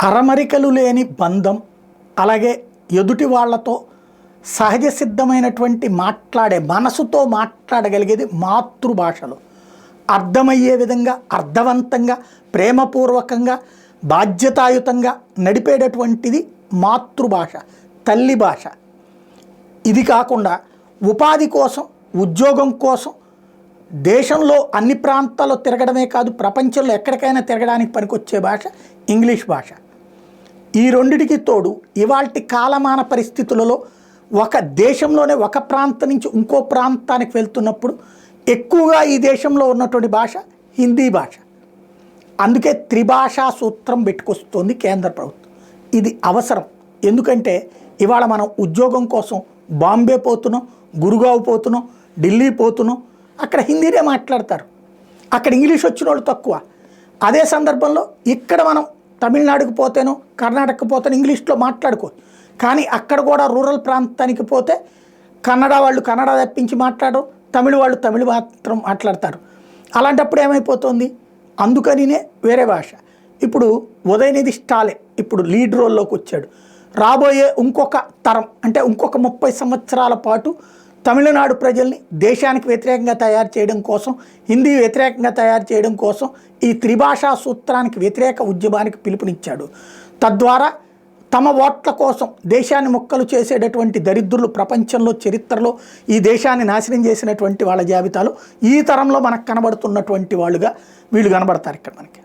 అరమరికలు లేని బంధం, అలాగే ఎదుటి వాళ్ళతో సహజ సిద్ధమైనటువంటి మాట్లాడే మనసుతో మాట్లాడగలిగేది మాతృభాషలో అర్థమయ్యే విధంగా అర్థవంతంగా ప్రేమపూర్వకంగా బాధ్యతాయుతంగా నడిపేటటువంటిది మాతృభాష, తల్లి భాష. ఇది కాకుండా ఉపాధి కోసం, ఉద్యోగం కోసం దేశంలో అన్ని ప్రాంతాల్లో తిరగడమే కాదు, ప్రపంచంలో ఎక్కడికైనా తిరగడానికి పనికొచ్చే భాష ఇంగ్లీష్ భాష. ఈ రెండిటికి తోడు ఇవాల్టి కాలమాన పరిస్థితులలో ఒక దేశంలోనే ఒక ప్రాంతం నుంచి ఇంకో ప్రాంతానికి వెళ్తున్నప్పుడు ఎక్కువగా ఈ దేశంలో ఉన్నటువంటి భాష హిందీ భాష. అందుకే త్రిభాషా సూత్రం పెట్టుకొస్తుంది కేంద్ర ప్రభుత్వం. ఇది అవసరం. ఎందుకంటే ఇవాళ మనం ఉద్యోగం కోసం బాంబే పోతున్నాం, గురుగావ్ పోతున్నాం, ఢిల్లీ పోతున్నాం, అక్కడ హిందీనే మాట్లాడతారు, అక్కడ ఇంగ్లీష్ వచ్చిన వాళ్ళు తక్కువ. అదే సందర్భంలో ఇక్కడ మనం తమిళనాడుకు పోతేనో కర్ణాటకకు పోతేనో ఇంగ్లీష్లో మాట్లాడుకో, కానీ అక్కడ కూడా రూరల్ ప్రాంతానికి పోతే కన్నడ వాళ్ళు కన్నడ తప్పించి మాట్లాడరు, తమిళ వాళ్ళు తమిళ మాత్రం మాట్లాడతారు. అలాంటప్పుడు ఏమైపోతుంది? అందుకనినే వేరే భాష. ఇప్పుడు ఉదయనిధి స్టాలిన్ ఇప్పుడు లీడ్ రోల్లోకి వచ్చాడు. రాబోయే ఇంకొక తరం అంటే ఇంకొక 30 సంవత్సరాల పాటు తమిళనాడు ప్రజల్ని దేశానికి వ్యతిరేకంగా తయారు చేయడం కోసం, హిందీ వ్యతిరేకంగా తయారు చేయడం కోసం ఈ త్రిభాషా సూత్రానికి వ్యతిరేక ఉద్యమానికి పిలుపునిచ్చాడు. తద్వారా తమ ఓట్ల కోసం దేశాన్ని మొక్కలు చేసేటటువంటి దరిద్రులు ప్రపంచంలో చరిత్రలో ఈ దేశాన్ని నాశనం చేసినటువంటి వాళ్ళ జాబితాలో ఈ తరంలో మనకు కనబడుతున్నటువంటి వాళ్ళుగా వీళ్ళు కనబడతారు ఇక్కడ మనకి.